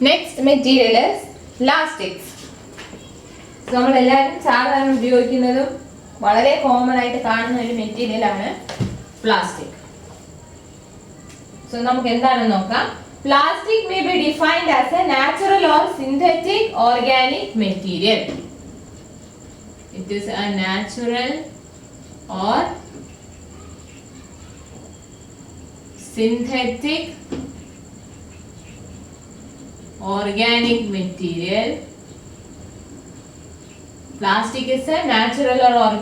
Next material is plastics. നമ്മളെല്ലാവരും സാധാരണ ഉപയോഗിക്കുന്നതും വളരെ കോമൺ ആയിട്ട് കാണുന്ന ഒരു മെറ്റീരിയൽ ആണ് പ്ലാസ്റ്റിക്. സോ നമുക്ക് എന്താണെന്ന് നോക്കാം. Plastic may be defined as a natural or synthetic organic material. It is a natural or synthetic organic material. Plastic is a natural or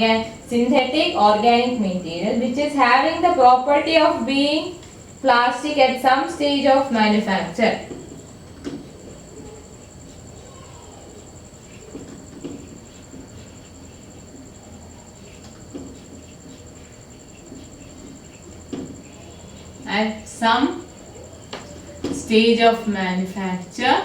synthetic organic material which is having the property of being plastic at some stage of manufacture. At some stage of manufacture,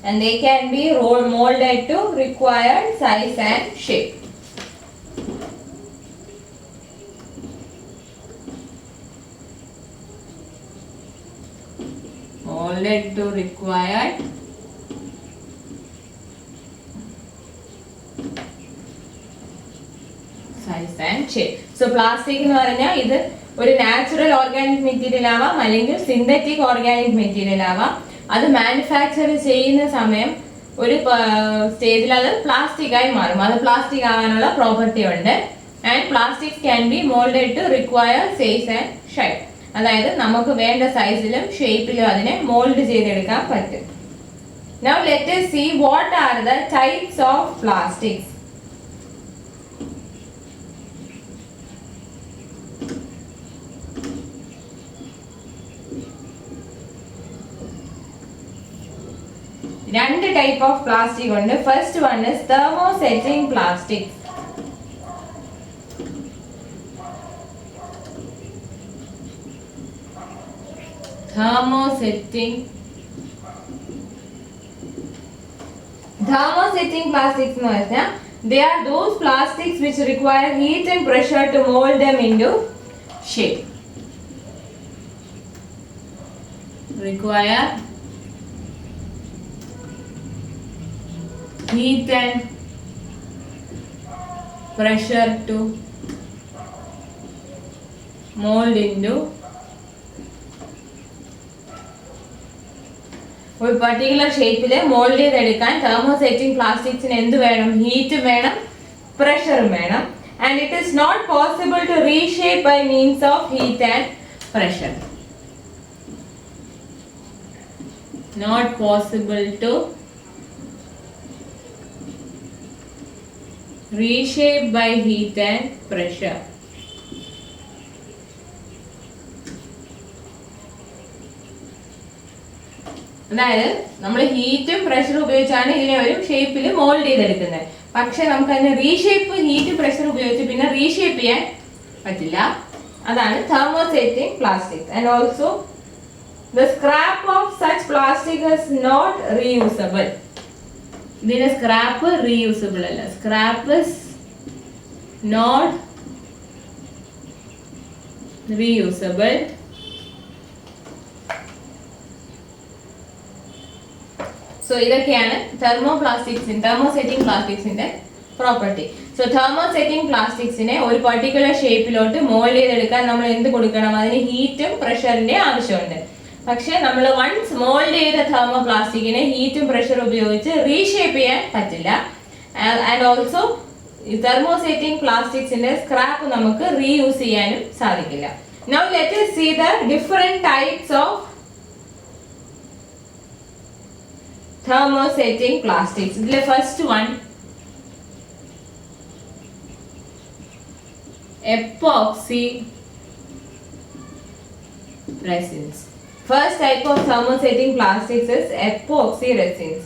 and they can be molded to required size and shape. Molded to required size and shape. So plastic എന്ന് പറഞ്ഞാൽ ഇത് ഒരു natural organic material ആവാം അല്ലെങ്കിൽ synthetic organic material ആവാം. അത് manufacture ചെയ്യുന്ന സമയം ഒരു സ്റ്റേജിൽ അത് പ്ലാസ്റ്റിക് ആയി മാറും. അത് പ്ലാസ്റ്റിക് ആകാനുള്ള പ്രോപ്പർട്ടി ഉണ്ട്. And plastic can be moulded to require size and shape. അതായത് നമുക്ക് വേണ്ട സൈസിലും ഷേപ്പിലും അതിനെ മോൾഡ് ചെയ്തെടുക്കാൻ പറ്റും. Now let us see what are the types of plastics. രണ്ട് ടൈപ്പ് ഓഫ് പ്ലാസ്റ്റിക് ഉണ്ട്. First one is thermosetting plastics. Thermosetting plastics എന്ന് പറഞ്ഞാൽ they are those plastics which require heat and pressure to mold them into shape. Require heat and pressure to mold into ഒരു particular ഷേപ്പിൽ mould ചെയ്തെടുക്കാൻ thermosetting പ്ലാസ്റ്റിക്സിന് എന്ത് വേണം? Heat വേണം, പ്രഷറും വേണം. And it is not possible to reshape by means of heat and pressure. Not possible to reshape by heat and pressure. അതായത് നമ്മൾ ഹീറ്റും പ്രഷറും ഉപയോഗിച്ചാണ് ഇതിനെ ഒരു ഷേപ്പിൽ മോൾഡ് ചെയ്തെടുക്കുന്നത്. പക്ഷെ നമുക്ക് അതിനെ റീഷേപ്പ് ഹീറ്റ് പ്രഷർ ഉപയോഗിച്ച് പിന്നെ റീഷേപ്പ് ചെയ്യാൻ പറ്റില്ല. അതാണ് thermosetting plastics. And also the scrap of such plastic is not reusable. ഇതിന്റെ സ്ക്രാപ്പ് റീയൂസബിൾ അല്ല. Scrap is not reusable. So ഇതൊക്കെയാണ് thermosetting plasticsന്റെ പ്രോപ്പർട്ടി. സോ thermosetting plasticsനെ ഒരു പർട്ടിക്കുലർ ഷേപ്പിലോട്ട് മോൾഡ് ചെയ്തെടുക്കാൻ നമ്മൾ എന്ത് കൊടുക്കണം? അതിന് ഹീറ്റും പ്രഷറിന്റെ ആവശ്യമുണ്ട്. പക്ഷെ നമ്മൾ വൺസ് മോൾഡ് ചെയ്ത thermoplasticനെ ഹീറ്റും പ്രഷറും ഉപയോഗിച്ച് റീഷേപ്പ് ചെയ്യാൻ പറ്റില്ല. ആൻഡ് ഓൾസോ thermosetting plasticsന്റെ സ്ക്രാപ്പ് നമുക്ക് റീയൂസ് ചെയ്യാനും സാധിക്കില്ല. Now let us see the different types of thermosetting plastics. ഇതിലെ first one epoxy resins. First type of thermosetting plastics is epoxy resins.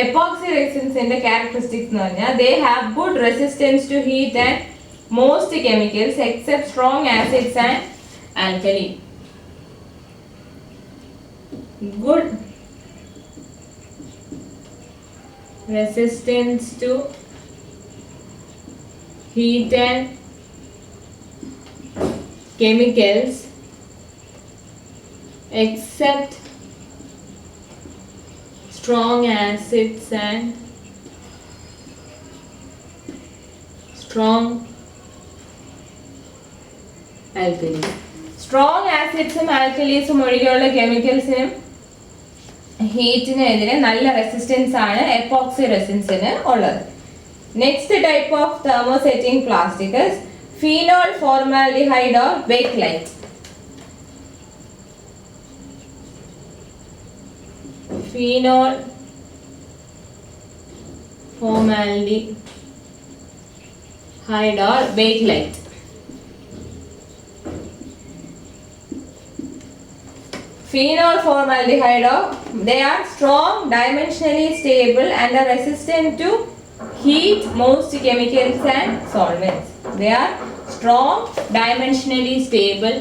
Epoxy resins in the characteristics എന്ന് പറഞ്ഞാൽ they have good resistance to heat and most chemicals except strong acids and alkali. Good resistance to heat and chemicals except strong acids and strong alkalis. Strong acids ഉം ആൽക്കലീസും ഒഴികെയുള്ള കെമിക്കൽസിനും ഹീറ്റിനെതിരെ നല്ല resistance ആണ് epoxy റെസിൻസിന് ഉള്ളത്. Next type of thermosetting plastic is phenol formaldehyde or bakelite. Phenol formaldehyde or bakelite. Phenol formaldehyde, they are strong, dimensionally stable and are resistant to heat most chemicals and solvents. They are strong, dimensionally stable.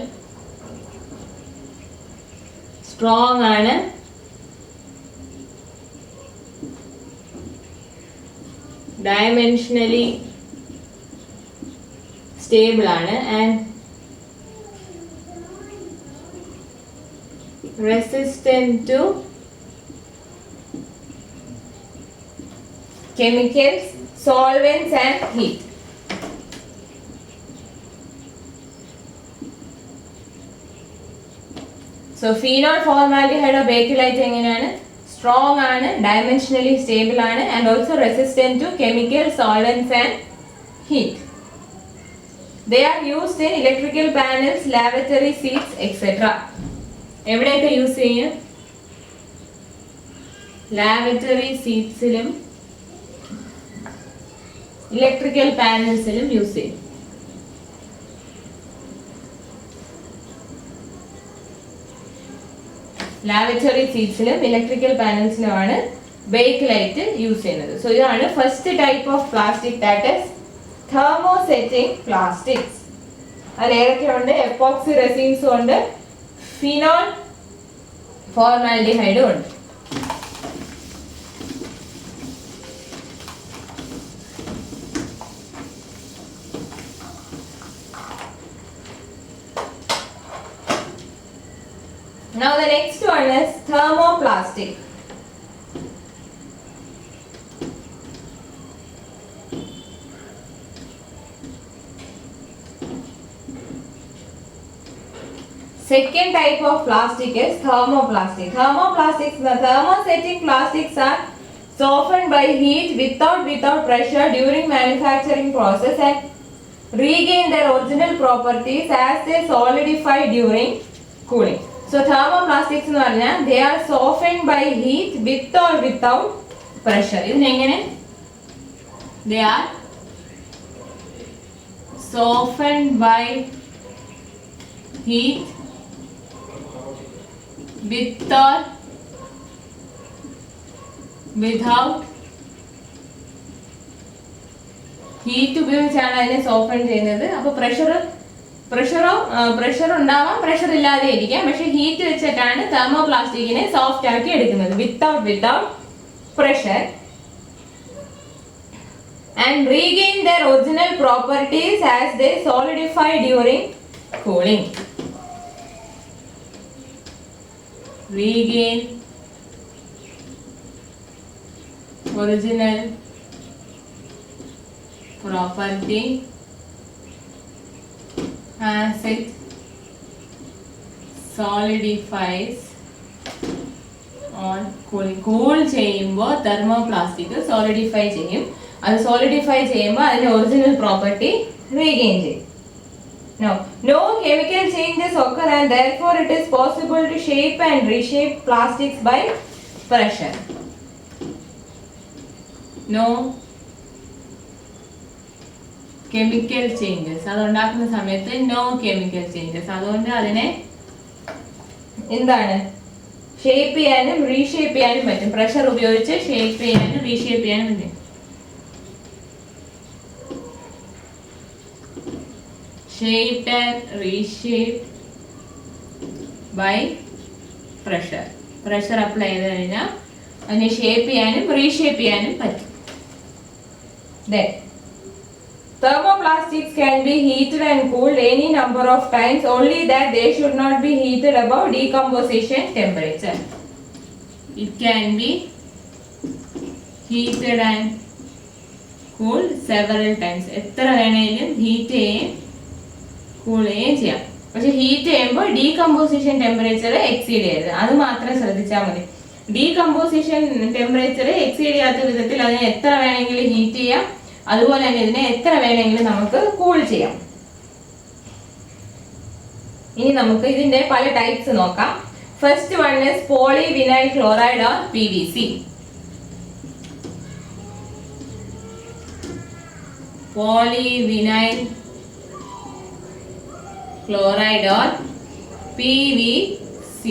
Strong ആണ്, dimensionally stable ആണ് and resistant to chemicals, solvents and heat. So phenol formaldehyde or bakelite എങ്ങനെയാണ്? Strong ആണ്, dimensionally stable ആണ് and also resistant to chemicals, solvents and heat. They are used in electrical panels, lavatory seats, etc. എവിടെയൊക്കെ use ചെയ്യും? Laboratory സീറ്റ്സിലും electrical പാനൽസിലും use ചെയ്യും. Laboratory സീറ്റ്സിലും electrical പാനൽസിലുമാണ് Bakelite use ചെയ്യുന്നത്. So ഇതാണ് first type of plastic, that is thermosetting plastics. അതിൽ ഏതൊക്കെയുണ്ട്? Epoxy റെസിൻസും ഉണ്ട്, phenol formaldehyde ഉണ്ട്. Now the next one is thermoplastic. Second type of plastic is thermoplastic. Thermoplastics, the thermosetting plastics are softened by heat without pressure during manufacturing process and regain their original properties as they solidify during cooling. So thermoplastics എന്ന് പറഞ്ഞാൽ they are softened by heat with or without pressure. ഇതിനെങ്ങനെ? They are softened by heat with or without heat ഉപയോഗിച്ചാണ് അതിനെ സോഫൻ ചെയ്യുന്നത്. അപ്പോൾ pressure ഉണ്ടാവാം, pressure ഇല്ലാതെ ഇരിക്കാം, പക്ഷെ ഹീറ്റ് വെച്ചിട്ടാണ് തെർമോപ്ലാസ്റ്റിക്കിനെ സോഫ്റ്റ് ആക്കി എടുക്കുന്നത് without pressure and regain their original properties as they solidify during cooling. Regain original property as it solidifies on cooling. Cool ചെയ്യുമ്പോൾ തെർമോപ്ലാസ്റ്റിക് സോളിഡിഫൈ ചെയ്യും. അത് സോളിഡിഫൈ ചെയ്യുമ്പോൾ അതിന്റെ ഒറിജിനൽ പ്രോപ്പർട്ടി റീഗെയിൻ ചെയ്യും. No chemical changes occur and therefore it is possible to shape and reshape plastics by pressure. No chemical changes. അതുണ്ടാക്കുന്ന സമയത്ത് no chemical changes. അതുകൊണ്ട് അതിനെ എന്താണ് ഷേപ്പ് ചെയ്യാനും റീഷേപ്പ് ചെയ്യാനും പറ്റും. പ്രഷർ ഉപയോഗിച്ച് ഷേപ്പ് ചെയ്യാനും റീഷേപ്പ് ചെയ്യാനും പറ്റും. Shaped and reshaped by pressure. Pressure apply ചെയ്ത് കഴിഞ്ഞാൽ അതിനെ ഷേപ്പ് ചെയ്യാനും റീഷേപ്പ് ചെയ്യാനും പറ്റും. Then thermoplastics can be heated and cooled any number of times, only that they should not be heated above decomposition temperature. It can be heated and cooled several times. എത്ര വേണേലും heat ചെയ്യും cool ചെയ്യുകയും ചെയ്യാം. പക്ഷെ heat ചെയ്യുമ്പോൾ decomposition temperature exceed ചെയ്യരുത്. അത് മാത്രം ശ്രദ്ധിച്ചാൽ മതി. ഡീകമ്പോസിഷൻ ടെമ്പറേച്ചർ എക്സീഡ് ചെയ്യാത്ത വിധത്തിൽ അതിനെ എത്ര വേണമെങ്കിലും ഹീറ്റ് ചെയ്യാം, അതുപോലെ തന്നെ ഇതിനെ എത്ര വേണമെങ്കിലും നമുക്ക് കൂൾ ചെയ്യാം. ഇനി നമുക്ക് ഇതിന്റെ പല ടൈപ്സ് നോക്കാം. First one is polyvinyl chloride or PVC. Polyvinyl chloride or PVC.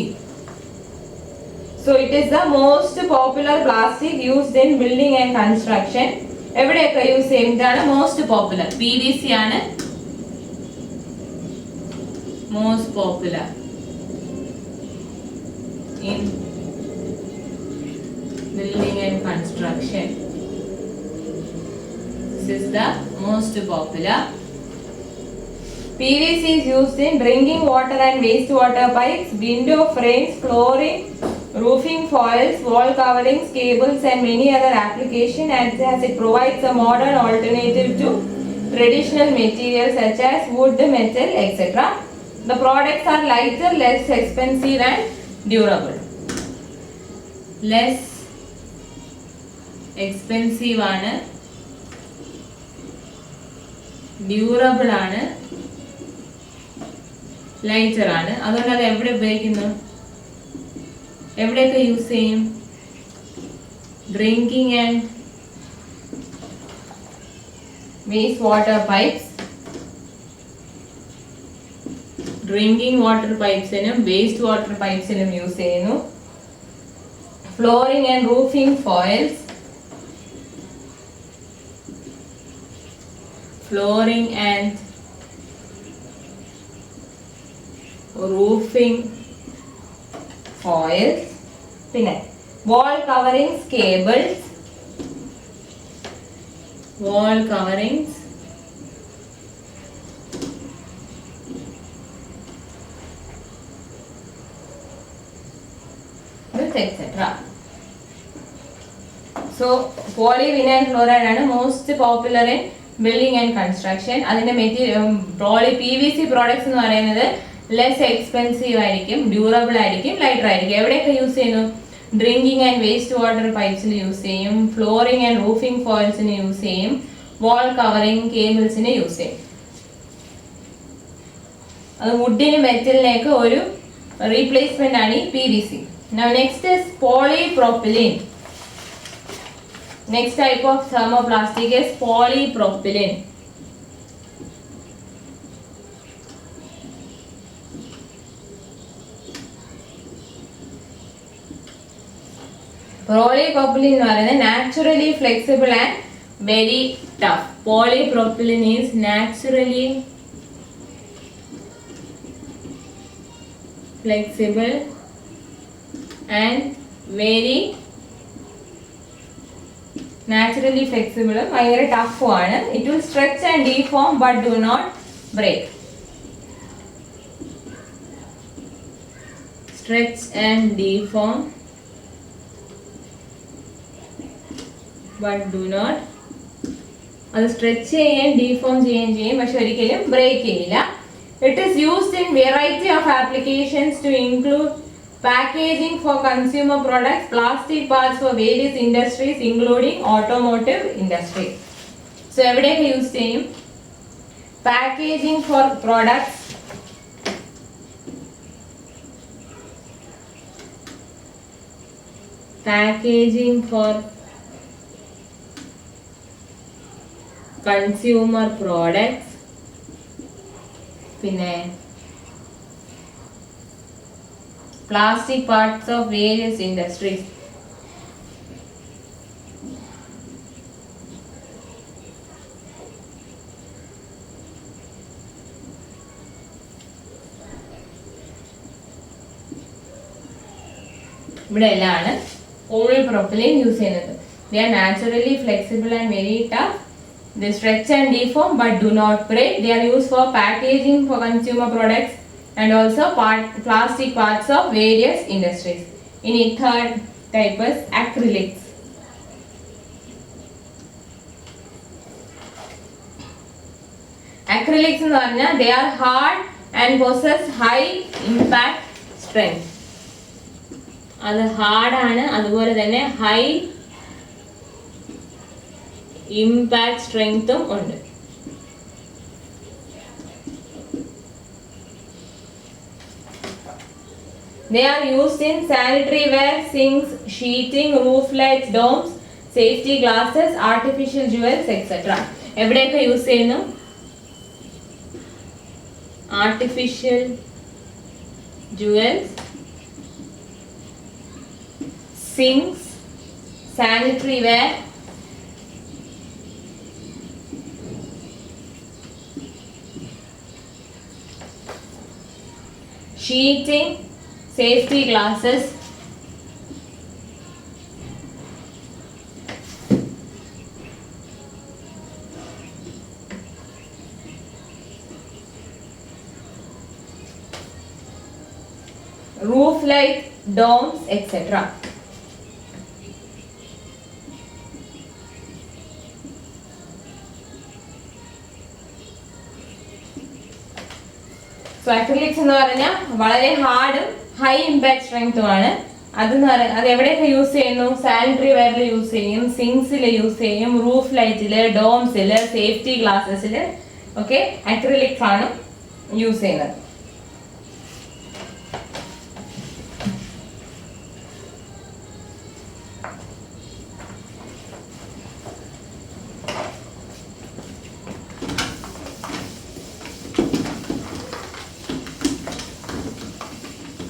So it is the most popular plastic used in building and construction. എവിടെയൊക്കെ യൂസ് ചെയ്യും? ഇതാണ് മോസ്റ്റ് പോപ്പുലർ. PVC ആണ് most popular in building and construction. This is the most popular. PVC is used in drinking water and wastewater pipes, window frames, flooring, roofing foils, wall coverings, cables and many other applications, as it provides a modern alternative to traditional materials such as wood, metal, etc. The products are lighter, less expensive and durable. Less expensive ആണ്, durable ആണ്, lighter ആണ്. അതുകൊണ്ട് അത് എവിടെ ഉപയോഗിക്കുന്നു? എവിടെയൊക്കെ use ചെയ്യും? Drinking and waste water pipes. Drinking water പൈപ്സിനും വേസ്റ്റ് വാട്ടർ പൈപ്സിനും യൂസ് ചെയ്യുന്നു. Flooring and roofing foils. flooring and roofing foils, പിന്നെ wall coverings, cables, wall coverings, etc. So polyvinyl chloride ആണ് most popular in building and construction. അതിന്റെ material PVC products എന്ന് പറയുന്നത് less expensive ആയിരിക്കും, durable ആയിരിക്കും, lighter ആയിരിക്കും. എവിടെയൊക്കെ യൂസ് ചെയ്യുന്നു? ഡ്രിങ്കിങ് ആൻഡ് വേസ്റ്റ് വാട്ടർ പൈപ്സിൽ യൂസ് ചെയ്യും, ഫ്ലോറിംഗ് ആൻഡ് റൂഫിംഗ് ഫോയിൽസിന് യൂസ് ചെയ്യും, വാൾ കവറിംഗ് കേബിൾസിന് യൂസ് ചെയ്യും. അത് വുഡിന് മെറ്റലിനൊക്കെ ഒരു റീപ്ലേസ്മെന്റ് ആണ് ഈ PVC. Now next is polypropylene. Next type of thermoplastic is polypropylene. Polypropylene എന്ന് പറയുന്നത് naturally flexible and very tough. Polypropylene is naturally flexible and very naturally flexible, ഭയങ്കര ടഫ് ആണ്. It will stretch and deform but do not break. Stretch and deform but do not. അത് stretch ചെയ്യുകയും deform ചെയ്യുകയും ചെയ്യും, പക്ഷെ ഒരിക്കലും break ചെയ്യില്ല. It is used in variety of applications to include packaging for consumer products, plastic parts for various industries including automotive industry. So എവിടെയൊക്കെ use ചെയ്യും? Packaging for products, packaging for consumer products, പിന്നെ plastic parts of various industries. ഇവിടെ എല്ലാമാണ് polypropylene use ചെയ്യുന്നത്. They are naturally flexible and very tough. They stretch and deform but do not break. They are used for packaging for consumer products and also plastic parts of various industries. In third type is acrylics. Acrylics എന്ന് പറഞ്ഞാൽ they are hard and possess high impact strength. അത് hard ആണ്, അതുപോലെ തന്നെ high impact സ്ട്രെങ്ത്തും ഉണ്ട്. They are used in sanitary ware, sinks, sheeting, roof lights, domes, safety glasses, artificial jewels, etc. എവിടെയൊക്കെ use ചെയ്യുന്നു? Artificial jewels, sinks, sanitary ware, sheeting, safety glasses, roof light, domes, etc. So acrylics എന്ന് പറഞ്ഞാൽ വളരെ ഹാർഡും high impact സ്ട്രെങ്ത്തും ആണ്. അത് എവിടെയൊക്കെ use ചെയ്യുന്നു? Sanitary വെയറിൽ use ചെയ്യും, സിങ്സിൽ യൂസ് ചെയ്യും, റൂഫ് ലൈറ്റില്, ഡോംസില്, സേഫ്റ്റി ഗ്ലാസസില് ഒക്കെ അക്രിലിക്സ് ആണ് യൂസ് ചെയ്യുന്നത്.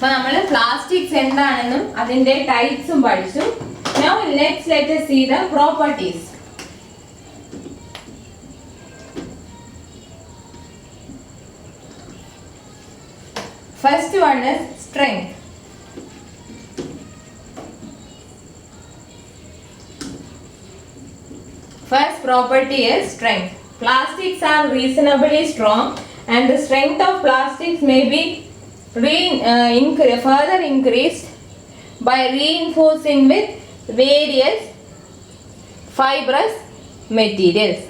അപ്പൊ നമ്മൾ പ്ലാസ്റ്റിക്സ് എന്താണെന്നും അതിന്റെ ടൈപ്സും പഠിച്ചു. Now let us see the properties. First one is strength. First property is strength. Plastics are reasonably strong and the strength of plastics may be further increased by reinforcing with various fibrous materials.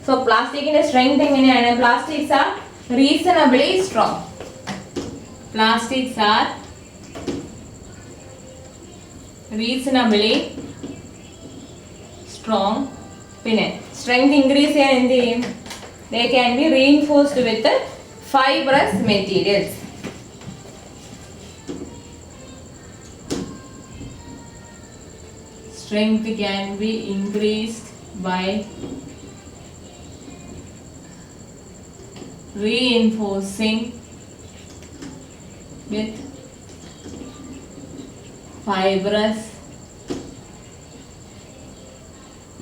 So plastic in strength എങ്ങനെയാണ്? Plastics are reasonably strong. Plastics are reasonably strong. പിന്നെ strength increase ചെയ്യാൻ എന്ത് ചെയ്യും? They can be reinforced with fibrous materials. Strength can be increased by reinforcing with fibrous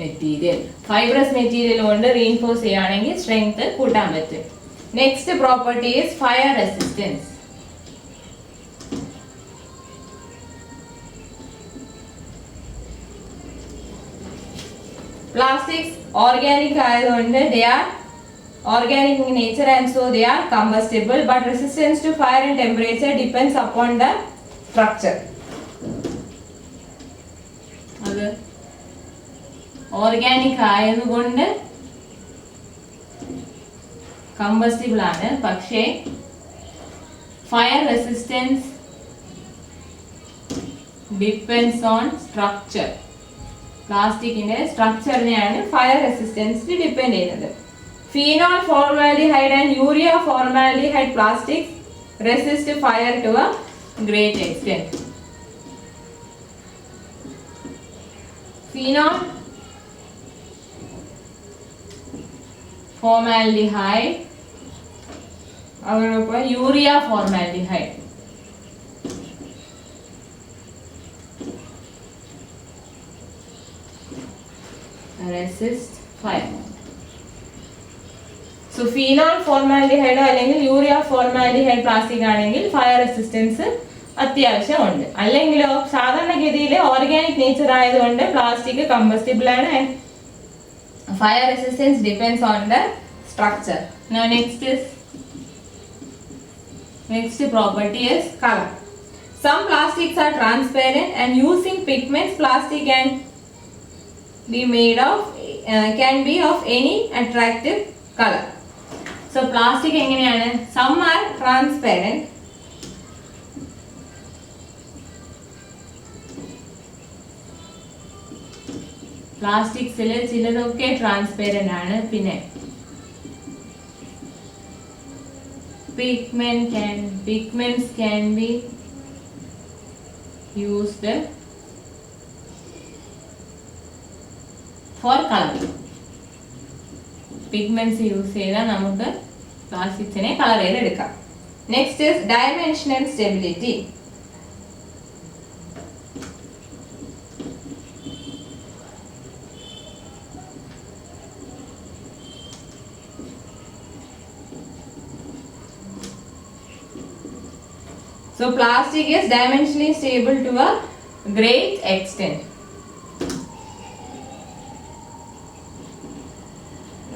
material. Fibrous material കൊണ്ട് reinforce ചെയ്യുകയാണെങ്കിൽ strength കൂട്ടാൻ പറ്റും. Next property is fire resistance. Plastics organic ആയതുകൊണ്ട് they are organic in nature and so they are combustible, but resistance to fire and temperature depends upon the structure. അത് organic ആയതുകൊണ്ട് combustible ആണ്, പക്ഷേ fire resistance depends on structure. പ്ലാസ്റ്റിക്കിന്റെ സ്ട്രക്ചറിനെയാണ് fire resistance depend ചെയ്യുന്നത്. Phenol formaldehyde and urea formaldehyde plastics resist fire to a great extent. Phenol formaldehyde അതോടൊപ്പം urea formaldehyde resist fire. So phenol formaldehyde അല്ലെങ്കിൽ urea formaldehyde plastic ആണെങ്കിൽ fire resistance അത്യാവശ്യമുണ്ട്. അല്ലെങ്കിലോ സാധാരണഗതിയിൽ organic nature ആയതുകൊണ്ട് plastic combustible ആണ്, Fire resistance depends on the structure. Now next property is color. Some plastics are transparent, and using pigments, plastic can be of any attractive color. So plastic എങ്ങനെയാണ്? Some are transparent. പ്ലാസ്റ്റിക്സിൽ ചിലതൊക്കെ transparent ആണ്. പിന്നെ pigments can be used for coloring. Pigments use ചെയ്താൽ നമുക്ക് പ്ലാസ്റ്റിക്സിനെ colour ചെയ്തെടുക്കാം. Next is dimensional stability. So plastic is dimensionally stable to a great extent.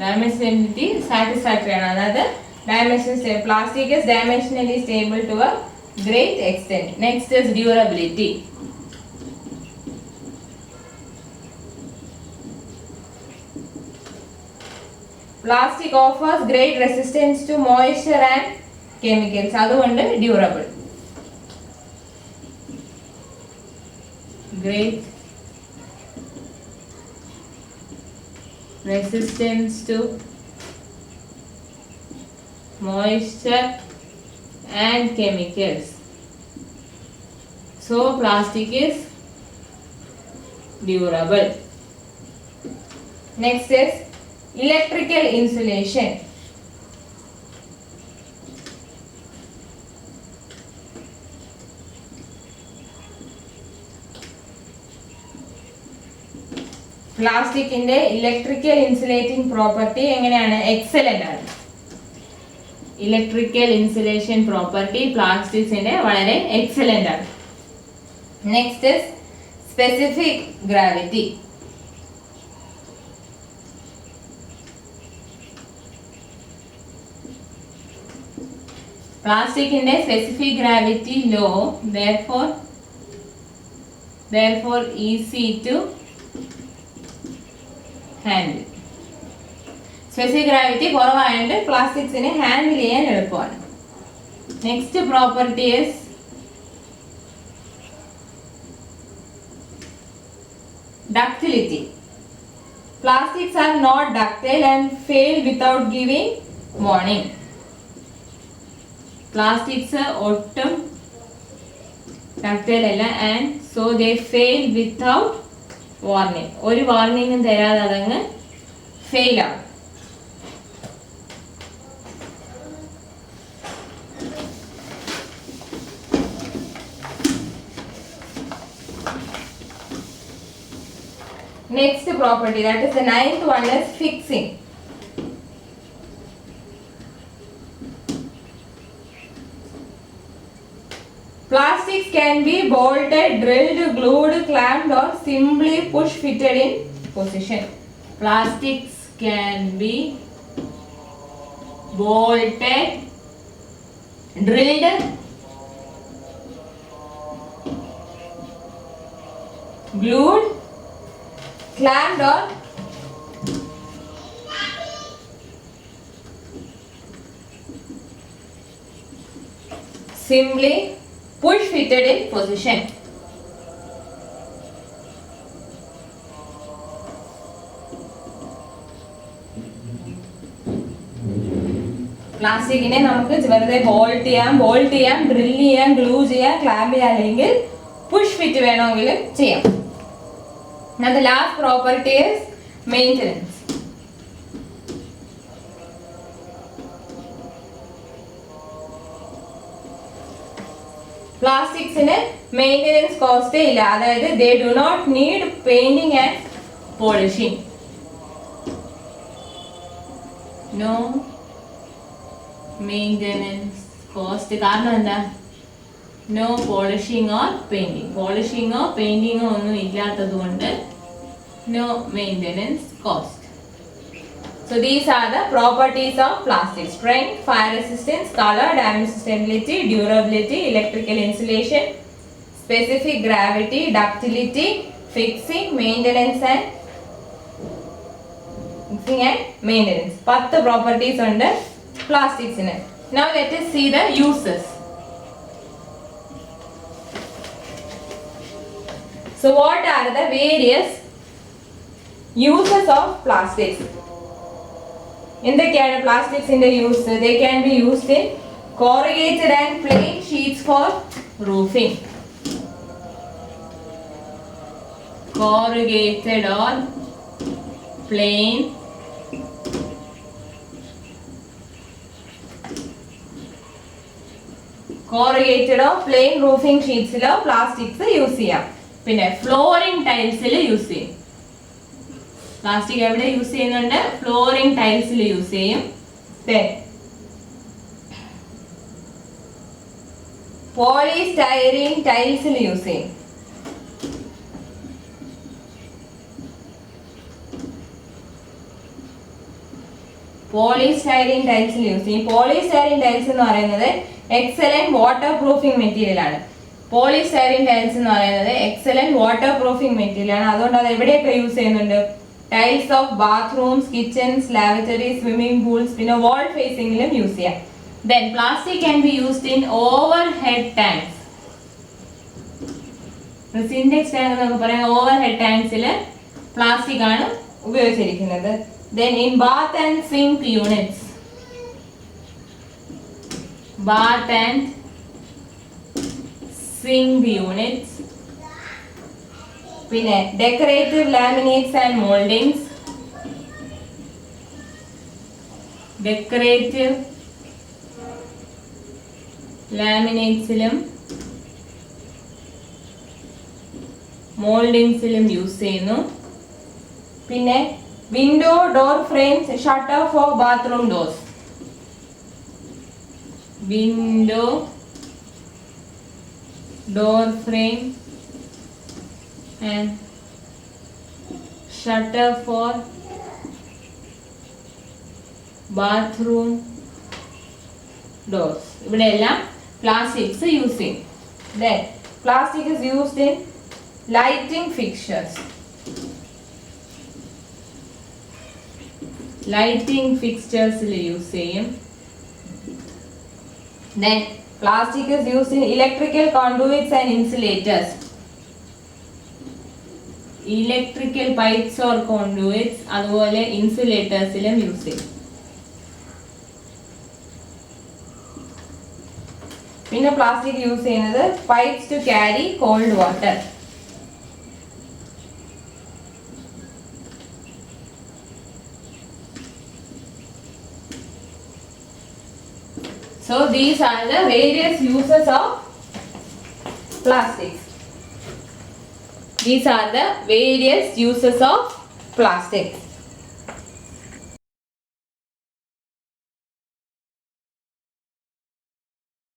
Dimensionality satisfactory ആണ്. അതായത് plastic is dimensionally stable to a great extent. Next is durability. Plastic offers great resistance to moisture and chemicals. അതുകൊണ്ട് durable. Great resistance to moisture and chemicals. So plastic is durable. Next is electrical insulation. പ്ലാസ്റ്റിക്കിന്റെ electrical insulating property എങ്ങനെയാണ്? Excellent ആണ്. Electrical insulation property പ്ലാസ്റ്റിക്സിന്റെ വളരെ excellent ആണ്. Next is specific gravity. പ്ലാസ്റ്റിക്കിന്റെ specific gravity low, therefore easy to handle. Specific gravity കുറവായതുകൊണ്ട് പ്ലാസ്റ്റിക്സിനെ handle ചെയ്യാൻ എളുപ്പമാണ്. Next property is ductility. Plastics are not ductile and fail without giving warning. Plastics ഒട്ടും ductile അല്ല, and so they fail without warning. ഒരു വാർണിംഗും തരാതെ അതങ്ങ് fail ആവും. Next property, that is the ninth one, is fixing. Plastics can be bolted, drilled, glued, clamped or simply push fitted in position. Plastics can be bolted, drilled, glued, clamped or simply push fitted in position. പ്ലാസ്റ്റിക്കിനെ നമുക്ക് വെറുതെ bolt ചെയ്യാം, drill ചെയ്യാം, glue ചെയ്യാം, clamp ചെയ്യാം, അല്ലെങ്കിൽ push fit വേണമെങ്കിലും ചെയ്യാം. Now the last property is maintenance. പ്ലാസ്റ്റിക്സിന് മെയിൻ്റെനൻസ് കോസ്റ്റ് ഇല്ല. അതായത് they do not need painting and polishing. No maintenance cost. കാരണം എന്താ? No polishing or painting. Polishing or painting ഒന്നും ഇല്ലാത്തത് കൊണ്ട് no maintenance cost. So these are the properties of plastic: strength, fire resistance, color, damage stability, durability, electrical insulation, specific gravity, ductility, fixing, maintenance and maintenance. 10 properties under plastics in it. Now let us see the uses. So what are the various uses of plastics? എന്തൊക്കെയാണ് പ്ലാസ്റ്റിക്സിന്റെ use? They can be used in corrugated and plain sheets for roofing. Corrugated or plain roofing sheetsലോ plastics use ചെയ്യാം. പിന്നെ flooring ടൈൽസിൽ use ചെയ്യും. Plastic എവിടെ use ചെയ്യുന്നുണ്ട്? Flooring ടൈൽസിൽ use ചെയ്യും. പോളിസ്റ്റൈറീൻ ടൈൽസിൽ യൂസ് ചെയ്യും. പോളിസ്റ്റൈറീൻ ടൈൽസിൽ യൂസ് ചെയ്യും. പോളിസ്റ്റൈറീൻ ടൈൽസ് എന്ന് പറയുന്നത് എക്സലന്റ് വാട്ടർ പ്രൂഫിംഗ് മെറ്റീരിയൽ ആണ്. പോളിസ്റ്റൈറീൻ ടൈൽസ് എന്ന് പറയുന്നത് എക്സലന്റ് വാട്ടർ പ്രൂഫിംഗ് മെറ്റീരിയൽ ആണ്. അതുകൊണ്ട് അത് എവിടെയൊക്കെ യൂസ് ചെയ്യുന്നുണ്ട്? Tiles of bathrooms, kitchens, laboratories, swimming pools, പിന്നെ വാൾ ഫേസിംഗിലും യൂസ് ചെയ്യാം. Then plastic can be used in overhead tanks. Sintex tank എന്നൊക്കെ പറയുന്ന ഓവർഹെഡ് ടാങ്ക്സിൽ പ്ലാസ്റ്റിക് ആണ് ഉപയോഗിച്ചിരിക്കുന്നത്. Then in bath and sink units. Bath and sink units. പിന്നെ decorative laminates and moldings. Decorative laminatesലും മോൾഡിങ്സിലും use ചെയ്യുന്നു. പിന്നെ window door frames, shutter for bathroom doors. Window door frame and shutter for bathroom doors. ഇവിടെയെല്ലാം plastics use ചെയ്യും. Then plastic is used in lighting fixtures. Lighting fixtures use ചെയ്യും. Then plastic is used in electrical conduits and insulators. Electrical pipes or conduits, അതുപോലെ ഇൻസുലേറ്റേഴ്സിലും use ചെയ്യും. പിന്നെ plastic use ചെയ്യുന്നത് pipes to carry cold water. So these are the various uses of plastics. These are the various uses of plastics.